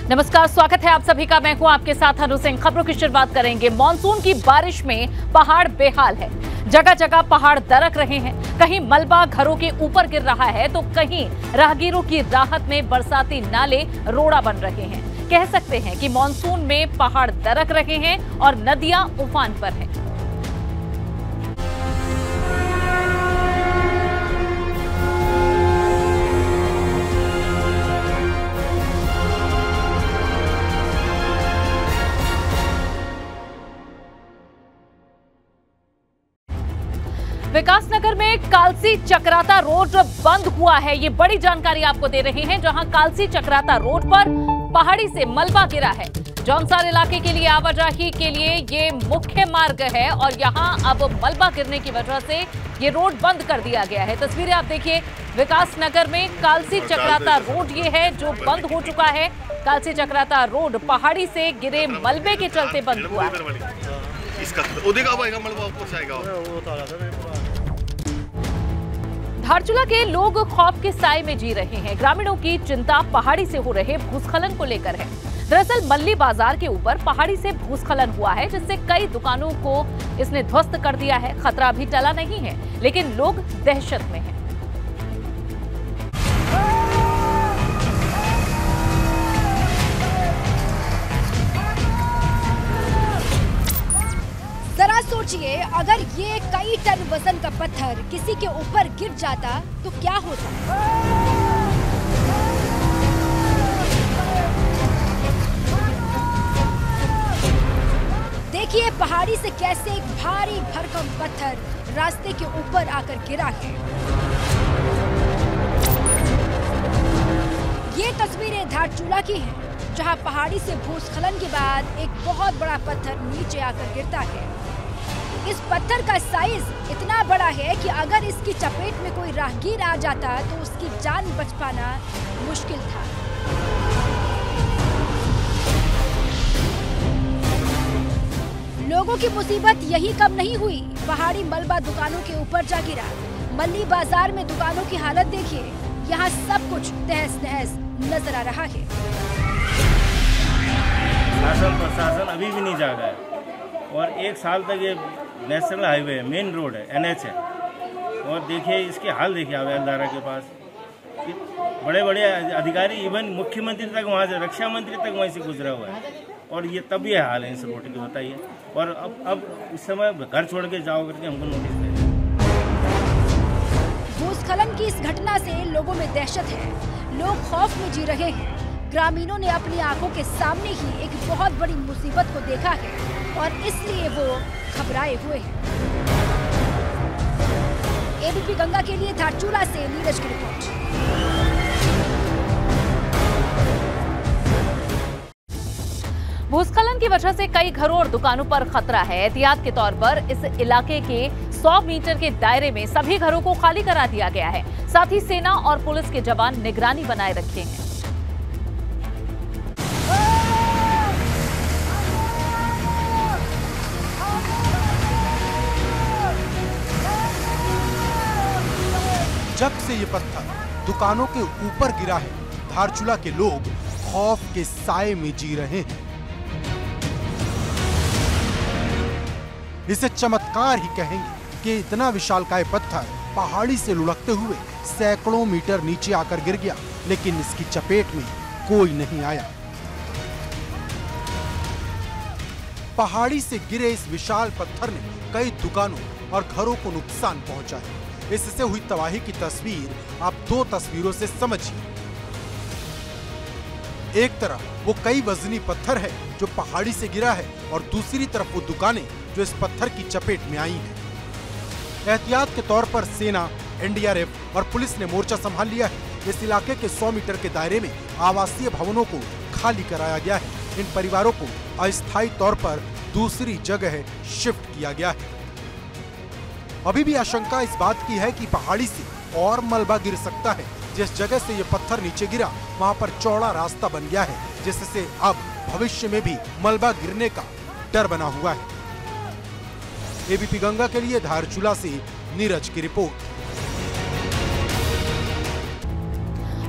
नमस्कार, स्वागत है आप सभी का। मैं हूं आपके साथ अनु सिंह। खबरों की शुरुआत करेंगे। मॉनसून की बारिश में पहाड़ बेहाल है। जगह जगह पहाड़ दरक रहे हैं। कहीं मलबा घरों के ऊपर गिर रहा है तो कहीं राहगीरों की राहत में बरसाती नाले रोड़ा बन रहे हैं। कह सकते हैं कि मॉनसून में पहाड़ दरक रहे हैं और नदियां उफान पर हैं। विकासनगर में कालसी चक्राता रोड बंद हुआ है। ये बड़ी जानकारी आपको दे रहे हैं, जहां कालसी चक्राता रोड पर पहाड़ी से मलबा गिरा है। जौनसार इलाके के लिए आवाजाही के लिए ये मुख्य मार्ग है और यहां अब मलबा गिरने की वजह से ये रोड बंद कर दिया गया है। तस्वीरें आप देखिए, विकासनगर में कालसी चक्राता रोड ये है जो बंद हो चुका है। कालसी चक्राता रोड पहाड़ी से गिरे मलबे के चलते बंद हुआ है। धारचूला के लोग खौफ के साए में जी रहे हैं। ग्रामीणों की चिंता पहाड़ी से हो रहे भूस्खलन को लेकर है। दरअसल मल्ली बाजार के ऊपर पहाड़ी से भूस्खलन हुआ है, जिससे कई दुकानों को इसने ध्वस्त कर दिया है। खतरा अभी टला नहीं है, लेकिन लोग दहशत में हैं। जरा सोचिए, अगर ये कई टन वजन का पत्थर किसी के ऊपर गिर जाता तो क्या होता। देखिए पहाड़ी से कैसे एक भारी भरकम पत्थर रास्ते के ऊपर आकर गिरा है। ये तस्वीरें धारचूला की हैं, जहां पहाड़ी से भूस्खलन के बाद एक बहुत बड़ा पत्थर नीचे आकर गिरता है। इस पत्थर का साइज इतना बड़ा है कि अगर इसकी चपेट में कोई राहगीर आ जाता तो उसकी जान बच पाना मुश्किल था। लोगों की मुसीबत यही कम नहीं हुई। पहाड़ी मलबा दुकानों के ऊपर जा गिरा। मल्ली बाजार में दुकानों की हालत देखिए, यहाँ सब कुछ तहस नहस नजर आ रहा है। शासन प्रशासन अभी भी नहीं जागा है और एक साल तक ये नेशनल हाईवे है, मेन रोड है, NH है। और देखिए इसके हाल देखिए हवलदारा के पास बड़े बड़े अधिकारी, इवन मुख्यमंत्री तक वहाँ से, रक्षा मंत्री तक वहीं से गुजरा हुआ है। और ये तब ये हाल है इस रोड के, बताइए। और अब इस समय घर छोड़ के जाओ करके हमको नोटिस दें। भूस्खलन की इस घटना से लोगों में दहशत है। लोग खौफ में जी रहे हैं। ग्रामीणों ने अपनी आंखों के सामने ही एक बहुत बड़ी मुसीबत को देखा है और इसलिए वो घबराए हुए हैं। ABP गंगा के लिए धारचूला से नीरज की रिपोर्ट। भूस्खलन की वजह से कई घरों और दुकानों पर खतरा है। एहतियात के तौर पर इस इलाके के 100 मीटर के दायरे में सभी घरों को खाली करा दिया गया है। साथ ही सेना और पुलिस के जवान निगरानी बनाए रखे हैं। जब से ये पत्थर दुकानों के ऊपर गिरा है, धारचूला के लोग खौफ के साए में जी रहे हैं। इसे चमत्कार ही कहेंगे कि इतना विशालकाय पत्थर पहाड़ी से लुढ़कते हुए सैकड़ों मीटर नीचे आकर गिर गया, लेकिन इसकी चपेट में कोई नहीं आया। पहाड़ी से गिरे इस विशाल पत्थर ने कई दुकानों और घरों को नुकसान पहुंचा है। इससे हुई तबाही की तस्वीर आप दो तस्वीरों से समझिए। एक तरफ वो कई वजनी पत्थर है जो पहाड़ी से गिरा है और दूसरी तरफ वो दुकानें जो इस पत्थर की चपेट में आई हैं। एहतियात के तौर पर सेना, NDRF और पुलिस ने मोर्चा संभाल लिया है। इस इलाके के 100 मीटर के दायरे में आवासीय भवनों को खाली कराया गया है। इन परिवारों को अस्थायी तौर पर दूसरी जगह शिफ्ट किया गया है। अभी भी आशंका इस बात की है कि पहाड़ी से और मलबा गिर सकता है। जिस जगह से ये पत्थर नीचे गिरा वहां पर चौड़ा रास्ता बन गया है, जिससे अब भविष्य में भी मलबा गिरने का डर बना हुआ है। ABP गंगा के लिए धारचूला से नीरज की रिपोर्ट।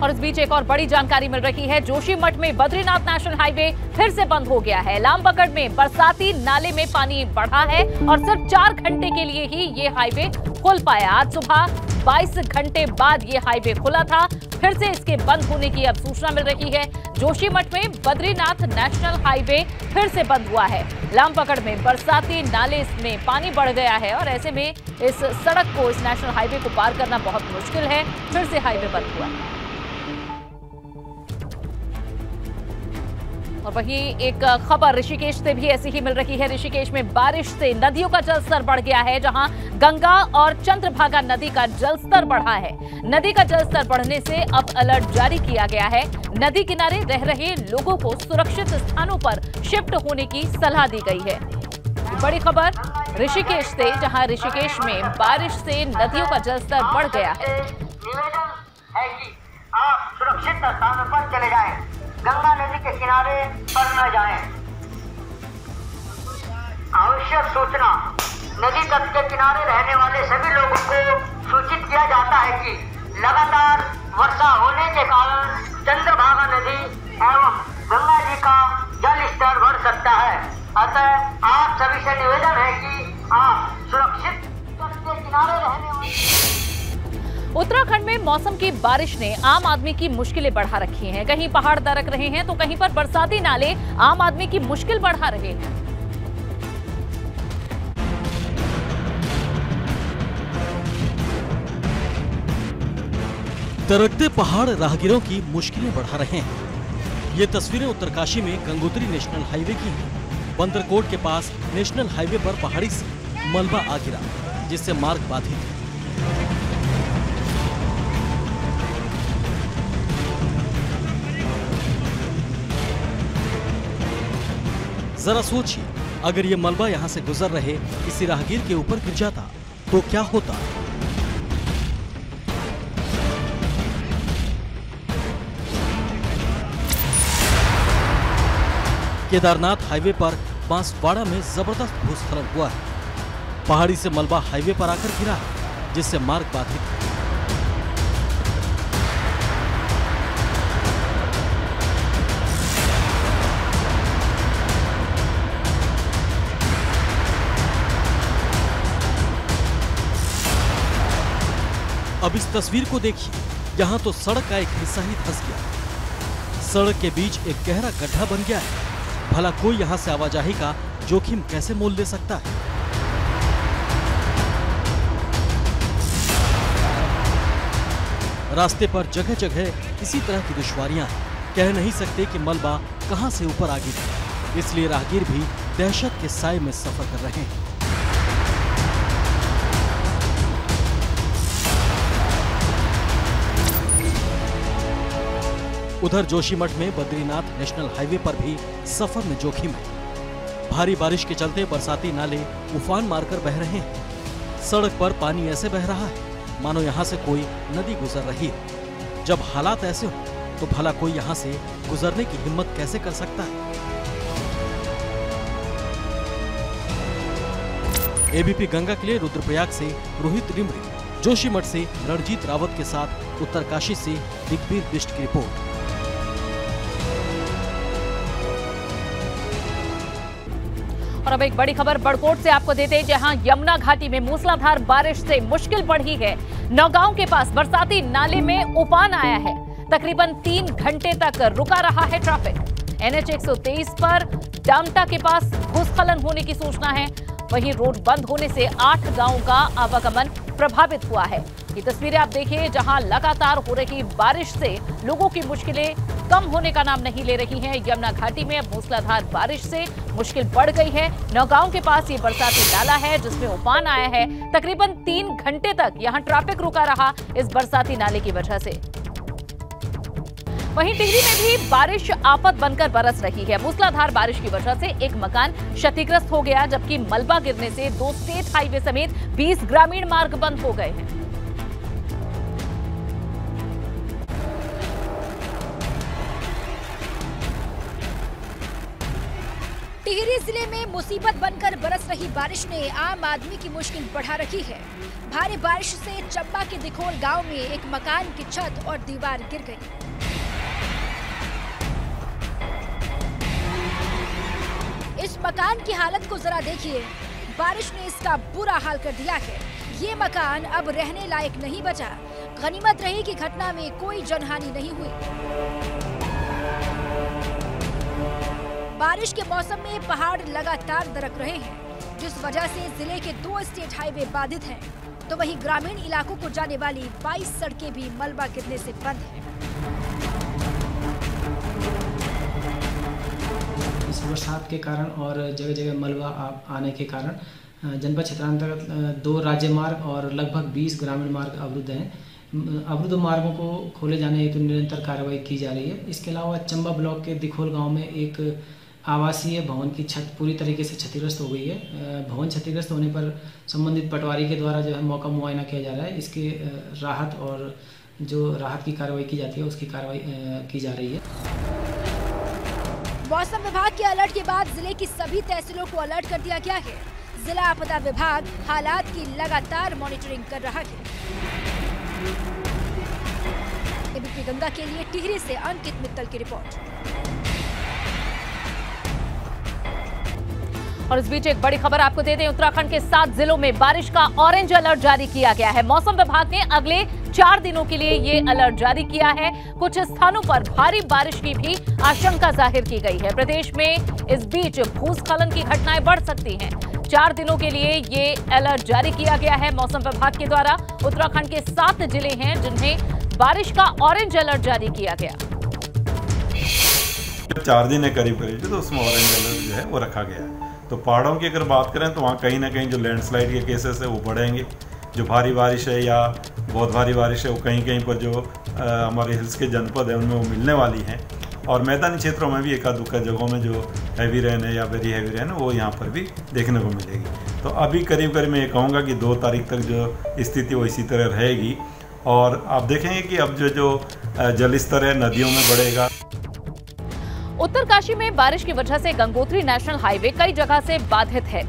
और इस बीच एक और बड़ी जानकारी मिल रही है। जोशीमठ में बद्रीनाथ नेशनल हाईवे फिर से बंद हो गया है। लामबगड़ में बरसाती नाले में पानी बढ़ा है और सिर्फ 4 घंटे के लिए ही ये हाईवे खुल पाया। आज सुबह 22 घंटे बाद ये हाईवे खुला था। फिर से इसके बंद होने की अब सूचना मिल रही है। जोशीमठ में बद्रीनाथ नेशनल हाईवे फिर से बंद हुआ है। लामबगड़ में बरसाती नाले में पानी बढ़ गया है और ऐसे में इस सड़क को, इस नेशनल हाईवे को पार करना बहुत मुश्किल है। फिर से हाईवे बंद हुआ है। और वहीं एक खबर ऋषिकेश से भी ऐसी ही मिल रही है। ऋषिकेश में बारिश से नदियों का जलस्तर बढ़ गया है, जहां गंगा और चंद्रभागा नदी का जलस्तर बढ़ा है। नदी का जलस्तर बढ़ने से अब अलर्ट जारी किया गया है। नदी किनारे रह रहे लोगों को सुरक्षित स्थानों पर शिफ्ट होने की सलाह दी गई है। बड़ी खबर ऋषिकेश से, जहां ऋषिकेश में बारिश से नदियों का जलस्तर बढ़ गया है। निवेदन है कि आप सुरक्षित स्थानों पर चले जाएं, गंगा नदी के किनारे पर न जाएं। आवश्यक सूचना, नदी तट के किनारे रहने वाले सभी लोगों को सूचित किया जाता है कि लगातार वर्षा होने के कारण चंद्रभागा नदी एवं गंगा जी का जल स्तर बढ़ सकता है। अतः आप सभी से निवेदन है कि आप सुरक्षित तट के किनारे रहने वाले। उत्तराखंड में मौसम की बारिश ने आम आदमी की मुश्किलें बढ़ा रखी हैं। कहीं पहाड़ दरक रहे हैं तो कहीं पर बरसाती नाले आम आदमी की मुश्किल बढ़ा रहे हैं। दरकते पहाड़ राहगीरों की मुश्किलें बढ़ा रहे हैं। ये तस्वीरें उत्तरकाशी में गंगोत्री नेशनल हाईवे की हैं। बंदरकोट के पास नेशनल हाईवे पर पहाड़ी से मलबा आ गिरा, जिससे मार्ग बाधित है। जरा सोचिए, अगर ये मलबा यहाँ से गुजर रहे किसी राहगीर के ऊपर गिर जाता तो क्या होता। केदारनाथ हाईवे पर बांसवाड़ा में जबरदस्त भूस्खलन हुआ है। पहाड़ी से मलबा हाईवे पर आकर गिरा है, जिससे मार्ग बाधित है। अब इस तस्वीर को देखिए, यहाँ तो सड़क का एक हिस्सा ही धंस गया। सड़क के बीच एक गहरा गड्ढा बन गया है। भला कोई यहाँ से आवाजाही का जोखिम कैसे मोल ले सकता है। रास्ते पर जगह जगह इसी तरह की दुश्वारियां हैं। कह नहीं सकते कि मलबा कहां से ऊपर आ गिरा, इसलिए राहगीर भी दहशत के साए में सफर कर रहे हैं। उधर जोशीमठ में बद्रीनाथ नेशनल हाईवे पर भी सफर में जोखिम है। भारी बारिश के चलते बरसाती नाले उफान मारकर बह रहे हैं। सड़क पर पानी ऐसे बह रहा है मानो यहाँ से कोई नदी गुजर रही है। जब हालात ऐसे हो तो भला कोई यहाँ से गुजरने की हिम्मत कैसे कर सकता है। एबीपी गंगा के लिए रुद्रप्रयाग से रोहित रिमरी, जोशीमठ से रणजीत रावत के साथ उत्तरकाशी से दिग्वीर बिष्ट की रिपोर्ट। और अब एक बड़ी खबर बड़कोट से आपको देते हैं, जहां यमुना घाटी में मूसलाधार बारिश से मुश्किल बढ़ी है। नौगांव के पास बरसाती नाले में उफान आया है। तकरीबन 3 घंटे तक रुका रहा है ट्रैफिक। NH 123 पर डामटा के पास भूस्खलन होने की सूचना है। वहीं रोड बंद होने से 8 गांवों का आवागमन प्रभावित हुआ है। ये तस्वीरें आप देखिए, जहां लगातार हो रही बारिश से लोगों की मुश्किलें कम होने का नाम नहीं ले रही हैं। यमुना घाटी में अब मूसलाधार बारिश से मुश्किल बढ़ गई है। नौगांव के पास ये बरसाती नाला है जिसमें उफान आया है। तकरीबन 3 घंटे तक यहां ट्रैफिक रुका रहा इस बरसाती नाले की वजह से। वहीं टिहरी में भी बारिश आफत बनकर बरस रही है। मूसलाधार बारिश की वजह से एक मकान क्षतिग्रस्त हो गया, जबकि मलबा गिरने से 2 स्टेट हाईवे समेत 20 ग्रामीण मार्ग बंद हो गए हैं। टिहरी जिले में मुसीबत बनकर बरस रही बारिश ने आम आदमी की मुश्किल बढ़ा रखी है। भारी बारिश से चंबा के दिखोल गांव में एक मकान की छत और दीवार गिर गई। इस मकान की हालत को जरा देखिए, बारिश ने इसका बुरा हाल कर दिया है। ये मकान अब रहने लायक नहीं बचा। गनीमत रही कि घटना में कोई जनहानि नहीं हुई। बारिश के मौसम में पहाड़ लगातार दरक रहे हैं, जिस वजह से जिले के 2 स्टेट हाईवे बाधित हैं, तो वहीं ग्रामीण इलाकों को जाने वाली 22 सड़कें भी मलबा गिरने से बंद हैं। इस बरसात के कारण और जगह जगह मलबा आने के कारण जनपद क्षेत्रांतर्गत 2 राज्य मार्ग और लगभग 20 ग्रामीण मार्ग अवरुद्ध हैं। अवरुद्ध मार्गों को खोले जाने हेतु निरंतर कार्रवाई की जा रही है। इसके अलावा चंबा ब्लॉक के दिखोल गांव में एक आवासीय भवन की छत पूरी तरीके से क्षतिग्रस्त हो गई है। भवन क्षतिग्रस्त होने पर संबंधित पटवारी के द्वारा जो है मौका मुआयना किया जा रहा है। इसके राहत और जो राहत की कार्रवाई की जाती है उसकी कार्रवाई की जा रही है। मौसम विभाग के अलर्ट के बाद जिले की सभी तहसीलों को अलर्ट कर दिया गया है। जिला आपदा विभाग हालात की लगातार मॉनिटरिंग कर रहा है। एबीपी गंगा के लिए टिहरी से अंकित मित्तल की रिपोर्ट। और इस बीच एक बड़ी खबर आपको दे दें, उत्तराखंड के 7 जिलों में बारिश का ऑरेंज अलर्ट जारी किया गया है। मौसम विभाग ने अगले 4 दिनों के लिए ये अलर्ट जारी किया है। कुछ स्थानों पर भारी बारिश की भी आशंका जाहिर की गई है। प्रदेश में इस बीच भूस्खलन की घटनाएं बढ़ सकती हैं। 4 दिनों के लिए ये अलर्ट जारी किया गया है मौसम विभाग के द्वारा। उत्तराखंड के 7 जिले हैं जिन्हें बारिश का ऑरेंज अलर्ट जारी किया गया। 4 दिन है करीब तो उसमें ऑरेंज अलर्ट जो है वो रखा गया है। तो पहाड़ों की अगर बात करें तो वहाँ कहीं ना कहीं जो लैंडस्लाइड के केसेस है वो बढ़ेंगे। जो भारी बारिश है या बहुत भारी बारिश है वो कहीं कहीं पर जो हमारे हिल्स के जनपद है उनमें वो मिलने वाली हैं। और मैदानी क्षेत्रों में भी एकाध दुक्का जगहों में जो हैवी रेन है या वेरी हैवी रेन है वो यहाँ पर भी देखने को मिलेगी। तो अभी करीब मैं ये कहूँगा कि 2 तारीख तक जो स्थिति वो इसी तरह रहेगी। और आप देखेंगे कि अब जो जल स्तर है नदियों में बढ़ेगा। उत्तरकाशी में बारिश की वजह से गंगोत्री नेशनल हाईवे कई जगह से बाधित है।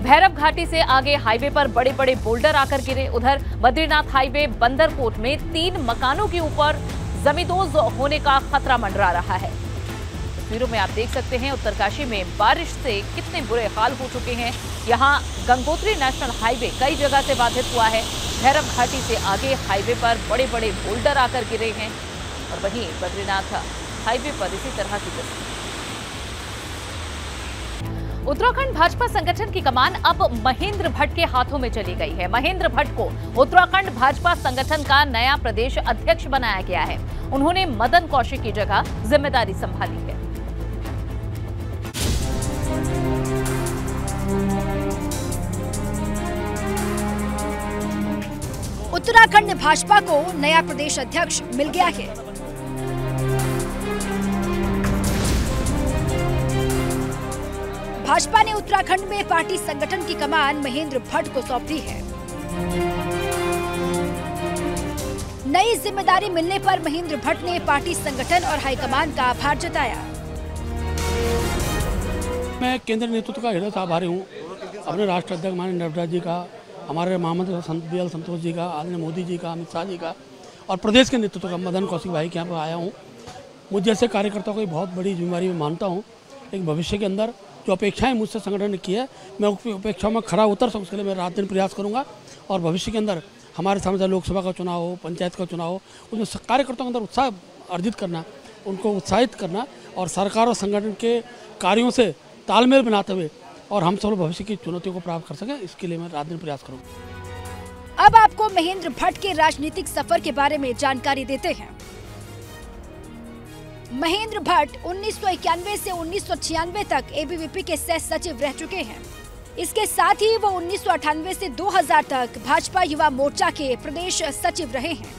भैरव घाटी से आगे हाईवे पर बड़े बड़े बोल्डर आकर गिरे। उधर बद्रीनाथ हाईवे बंदरकोट में 3 मकानों के ऊपर जमींदोज होने का खतरा मंडरा रहा है। तस्वीरों में आप देख सकते हैं उत्तरकाशी में बारिश से कितने बुरे हाल हो चुके हैं। यहाँ गंगोत्री नेशनल हाईवे कई जगह से बाधित हुआ है। भैरव घाटी से आगे हाईवे पर बड़े बड़े बोल्डर आकर गिरे हैं और वहीं बद्रीनाथ हाईवे पर इसी तरह की तस्वीर। उत्तराखंड भाजपा संगठन की कमान अब महेंद्र भट्ट के हाथों में चली गई है। महेंद्र भट्ट को उत्तराखंड भाजपा संगठन का नया प्रदेश अध्यक्ष बनाया गया है। उन्होंने मदन कौशिक की जगह जिम्मेदारी संभाली है। उत्तराखंड भाजपा को नया प्रदेश अध्यक्ष मिल गया है। भाजपा ने उत्तराखंड में पार्टी संगठन की कमान महेंद्र भट्ट को सौंप दी है। नई जिम्मेदारी मिलने पर महेंद्र भट्ट ने पार्टी संगठन और हाईकमान का आभार जताया। मैं केंद्रीय नेतृत्व का हृदय से आभारी हूँ। अपने राष्ट्र अध्यक्ष माननीय नड्डा जी का, हमारे महामंत्री BL संतोष जी का, आदरणीय मोदी जी का, अमित शाह जी का और प्रदेश के नेतृत्व का मदन कौशिक भाई के यहाँ पर आया हूँ। मुझ जैसे कार्यकर्ताओं को बहुत बड़ी जिम्मेदारी में मानता हूँ। लेकिन भविष्य के अंदर जो अपेक्षाएं मुझसे संगठन ने की है, मैं उस अपेक्षाओं में खरा उतर सकूँ, उसके लिए मैं रात दिन प्रयास करूँगा। और भविष्य के अंदर हमारे सामने लोकसभा का चुनाव हो, पंचायत का चुनाव हो, उसमें कार्यकर्ताओं के अंदर उत्साह अर्जित करना, उनको उत्साहित करना और सरकार और संगठन के कार्यों से तालमेल बनाते हुए और हम सब भविष्य की चुनौतियों को प्राप्त कर सकें, इसके लिए मैं रात दिन प्रयास करूँगा। अब आपको महेंद्र भट्ट के राजनीतिक सफर के बारे में जानकारी देते हैं। महेंद्र भट्ट 1991 से 1996 तक ABVP के सह सचिव रह चुके हैं। इसके साथ ही वो 1998 से 2000 तक भाजपा युवा मोर्चा के प्रदेश सचिव रहे हैं।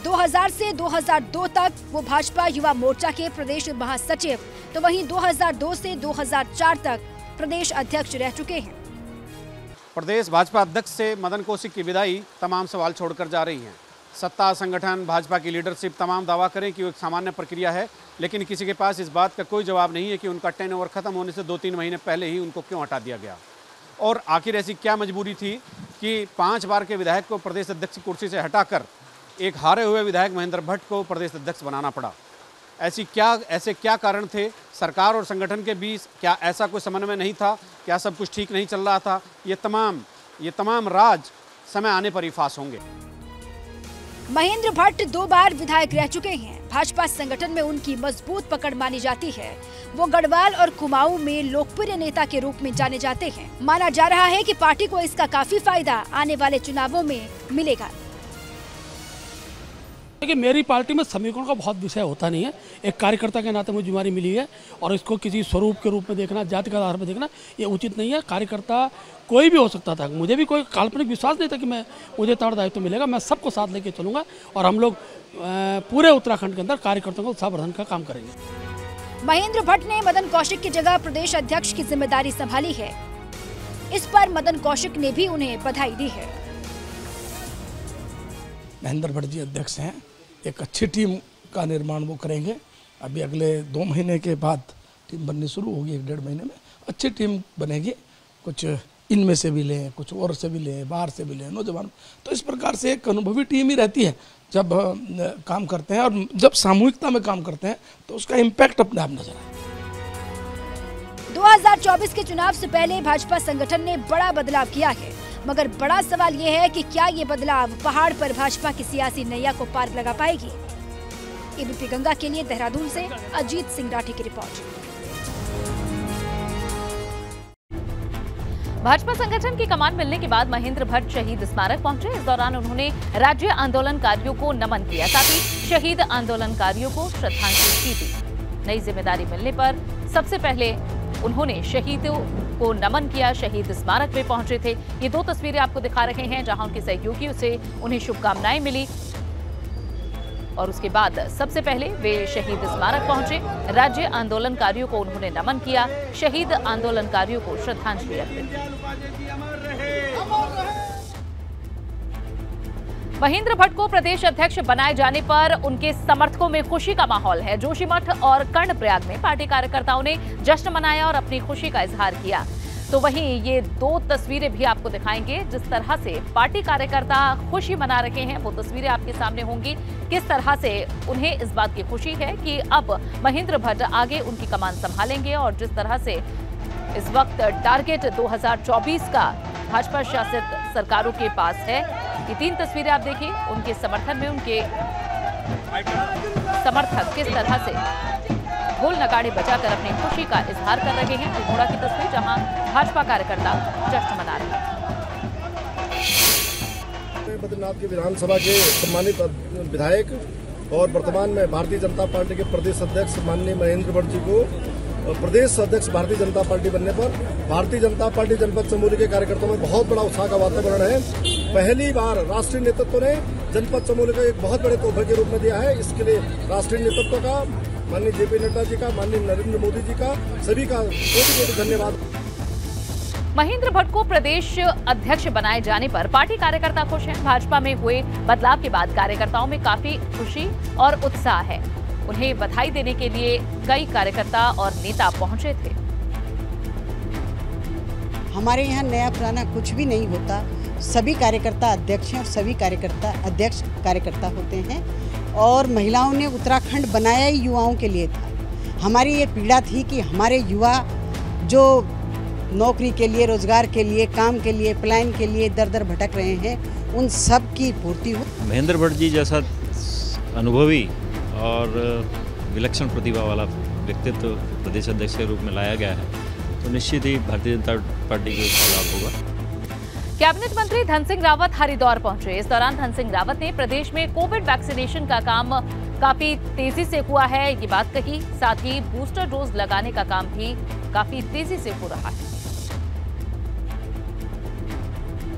2000 से 2002 तक वो भाजपा युवा मोर्चा के प्रदेश महासचिव, तो वहीं 2002 से 2004 तक प्रदेश अध्यक्ष रह चुके हैं। प्रदेश भाजपा अध्यक्ष से मदन कौशिक की विदाई तमाम सवाल छोड़कर जा रही है। सत्ता, संगठन, भाजपा की लीडरशिप तमाम दावा करें कि वो एक सामान्य प्रक्रिया है, लेकिन किसी के पास इस बात का कोई जवाब नहीं है कि उनका टेन्योर खत्म होने से 2-3 महीने पहले ही उनको क्यों हटा दिया गया और आखिर ऐसी क्या मजबूरी थी कि 5 बार के विधायक को प्रदेश अध्यक्ष की कुर्सी से हटाकर एक हारे हुए विधायक महेंद्र भट्ट को प्रदेश अध्यक्ष बनाना पड़ा। ऐसे क्या कारण थे सरकार और संगठन के बीच? क्या ऐसा कोई समन्वय नहीं था? क्या सब कुछ ठीक नहीं चल रहा था? ये तमाम राज समय आने पर ही फांस होंगे। महेंद्र भट्ट 2 बार विधायक रह चुके हैं। भाजपा संगठन में उनकी मजबूत पकड़ मानी जाती है। वो गढ़वाल और कुमाऊं में लोकप्रिय नेता के रूप में जाने जाते हैं। माना जा रहा है कि पार्टी को इसका काफी फायदा आने वाले चुनावों में मिलेगा। देखिए, मेरी पार्टी में समीकरण का बहुत विषय होता नहीं है। एक कार्यकर्ता के नाते मुझे जिम्मेदारी मिली है और इसको किसी स्वरूप के रूप में देखना, जाति के आधार पर देखना, ये उचित नहीं है। कार्यकर्ता कोई भी हो सकता था। मुझे भी कोई काल्पनिक विश्वास नहीं था कि मुझे उत्तरदायित्व मिलेगा। मैं सबको साथ लेके चलूँगा और हम लोग पूरे उत्तराखंड के अंदर कार्यकर्ताओं को उत्साहवर्धन का काम करेंगे। महेंद्र भट्ट ने मदन कौशिक की जगह प्रदेश अध्यक्ष की जिम्मेदारी संभाली है। इस पर मदन कौशिक ने भी उन्हें बधाई दी है। महेंद्र भट्ट जी अध्यक्ष हैं, एक अच्छी टीम का निर्माण वो करेंगे। अभी अगले 2 महीने के बाद टीम बननी शुरू होगी, 1-1.5 महीने में अच्छी टीम बनेगी। कुछ इनमें से भी लें, कुछ और से भी लें, बाहर से भी लें, नौजवान। तो इस प्रकार से एक अनुभवी टीम ही रहती है जब काम करते हैं, और जब सामूहिकता में काम करते हैं तो उसका इम्पैक्ट अपने आप नजर आता है। 2024 के चुनाव से पहले भाजपा संगठन ने बड़ा बदलाव किया है, मगर बड़ा सवाल ये है कि क्या ये बदलाव पहाड़ पर भाजपा की सियासी नैया को पार लगा पाएगी। एबीपी गंगा के लिए देहरादून से अजीत सिंह राठी की रिपोर्ट। भाजपा संगठन की कमान मिलने के बाद महेंद्र भट्ट शहीद स्मारक पहुंचे। इस दौरान उन्होंने राज्य आंदोलनकारियों को नमन किया, साथ ही शहीद आंदोलनकारियों को श्रद्धांजलि दी। नई जिम्मेदारी मिलने पर सबसे पहले उन्होंने शहीदों को नमन किया, शहीद स्मारक पे पहुंचे थे। ये 2 तस्वीरें आपको दिखा रहे हैं जहां उनके सहयोगियों से उन्हें शुभकामनाएं मिली और उसके बाद सबसे पहले वे शहीद स्मारक पहुंचे। राज्य आंदोलनकारियों को उन्होंने नमन किया, शहीद आंदोलनकारियों को श्रद्धांजलि अर्पित की। महेंद्र भट्ट को प्रदेश अध्यक्ष बनाए जाने पर उनके समर्थकों में खुशी का माहौल है। जोशीमठ और कर्णप्रयाग में पार्टी कार्यकर्ताओं ने जश्न मनाया और अपनी खुशी का इजहार किया। तो वहीं ये 2 तस्वीरें भी आपको दिखाएंगे जिस तरह से पार्टी कार्यकर्ता खुशी मना रहे हैं। वो तस्वीरें आपके सामने होंगी, किस तरह से उन्हें इस बात की खुशी है कि अब महेंद्र भट्ट आगे उनकी कमान संभालेंगे और जिस तरह से इस वक्त टारगेट 2024 का भाजपा शासित सरकारों के पास है। ये 3 तस्वीरें आप देखिए, उनके समर्थन में उनके समर्थक किस तरह से ढोल नगाड़े बजाकर अपनी खुशी का इजहार कर रहे हैं। अल्मोड़ा की तस्वीर जहां भाजपा कार्यकर्ता जश्न मना रहे हैं। बद्रीनाथ के विधानसभा के सम्मानित विधायक और वर्तमान में भारतीय जनता पार्टी के प्रदेश अध्यक्ष माननीय महेंद्र भट्ट जी को प्रदेश अध्यक्ष भारतीय जनता पार्टी बनने पर भारतीय जनता पार्टी जनपद चमोली के कार्यकर्ताओं में बहुत बड़ा उत्साह का वातावरण है। पहली बार राष्ट्रीय नेतृत्व ने जनपद चमोली का एक बहुत बड़े तोहफे के रूप में दिया है। इसके लिए राष्ट्रीय नेतृत्व का, माननीय जेपी नड्डा जी का, माननीय नरेंद्र मोदी जी का, सभी का कोटि-कोटि धन्यवाद। महेंद्र भट्ट को प्रदेश अध्यक्ष बनाए जाने पर पार्टी कार्यकर्ता खुश हैं। भाजपा में हुए बदलाव के बाद कार्यकर्ताओं में काफी खुशी और उत्साह है। उन्हें बधाई देने के लिए कई कार्यकर्ता और नेता पहुंचे थे। हमारे यहाँ नया पुराना कुछ भी नहीं होता। सभी कार्यकर्ता अध्यक्ष हैं और सभी कार्यकर्ता अध्यक्ष कार्यकर्ता होते हैं और महिलाओं ने उत्तराखंड बनाया ही युवाओं के लिए था। हमारी ये पीड़ा थी कि हमारे युवा जो नौकरी के लिए, रोजगार के लिए, काम के लिए, पलायन के लिए दर दर भटक रहे हैं, उन सब की पूर्ति हो। महेंद्र भट्ट जी जैसा अनुभवी और विलक्षण प्रतिभा वाला व्यक्तित्व प्रदेश अध्यक्ष के रूप में लाया गया है तो निश्चित ही भारतीय जनता पार्टी को इसका लाभ होगा। कैबिनेट मंत्री धन सिंह रावत हरिद्वार पहुंचे। इस दौरान धन सिंह रावत ने प्रदेश में कोविड वैक्सीनेशन का काम काफी तेजी से हुआ है, ये बात कही। साथ ही बूस्टर डोज लगाने का काम भी काफी तेजी से हो रहा है।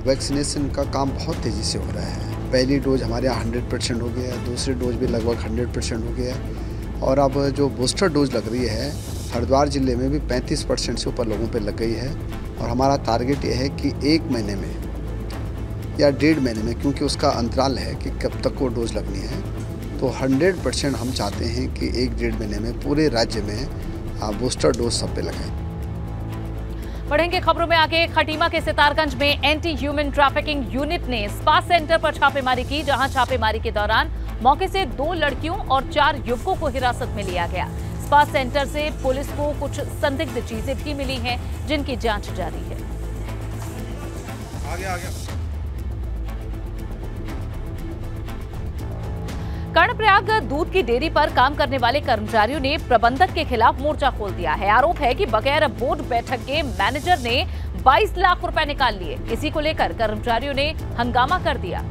वैक्सीनेशन का काम बहुत तेजी से हो रहा है। पहली डोज हमारे यहाँ 100% हो गया है, दूसरी डोज भी लगभग 100% हो गया है और अब जो बूस्टर डोज लग रही है हरिद्वार जिले में भी 35% से ऊपर लोगों पे लग गई है और हमारा टारगेट ये है कि 1 महीने में या 1.5 महीने में, क्योंकि उसका अंतराल है कि कब तक वो डोज लगनी है। तो 100% हम चाहते हैं कि 1-1.5 महीने में पूरे राज्य में बूस्टर डोज सब पे लगाएं। बढ़ेंगे खबरों में आगे। खटीमा के सितारगंज में एंटी ह्यूमन ट्रैफिकिंग यूनिट ने स्पा सेंटर पर छापेमारी की, जहां छापेमारी के दौरान मौके से 2 लड़कियों और 4 युवकों को हिरासत में लिया गया। स्पा सेंटर से पुलिस को कुछ संदिग्ध चीजें भी मिली हैं, जिनकी जांच जारी है। आगे। कर्णप्रयाग दूध की डेयरी पर काम करने वाले कर्मचारियों ने प्रबंधक के खिलाफ मोर्चा खोल दिया है। आरोप है कि बगैर बोर्ड बैठक के मैनेजर ने 22 लाख रुपए निकाल लिए। इसी को लेकर कर्मचारियों ने हंगामा कर दिया।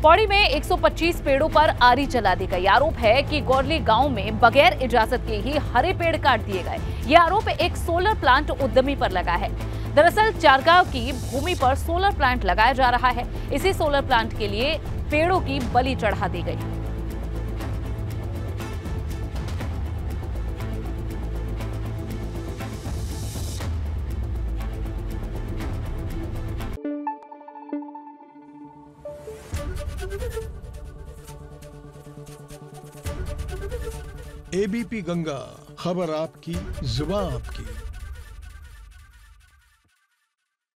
पौड़ी में 125 पेड़ों पर आरी चला दी गई। आरोप है कि गौरली गांव में बगैर इजाजत के ही हरे पेड़ काट दिए गए। यह आरोप एक सोलर प्लांट उद्यमी पर लगा है। दरअसल चारगांव की भूमि पर सोलर प्लांट लगाया जा रहा है। इसी सोलर प्लांट के लिए पेड़ों की बलि चढ़ा दी गई। एबीपी गंगा, खबर आपकी, जुबान आपकी।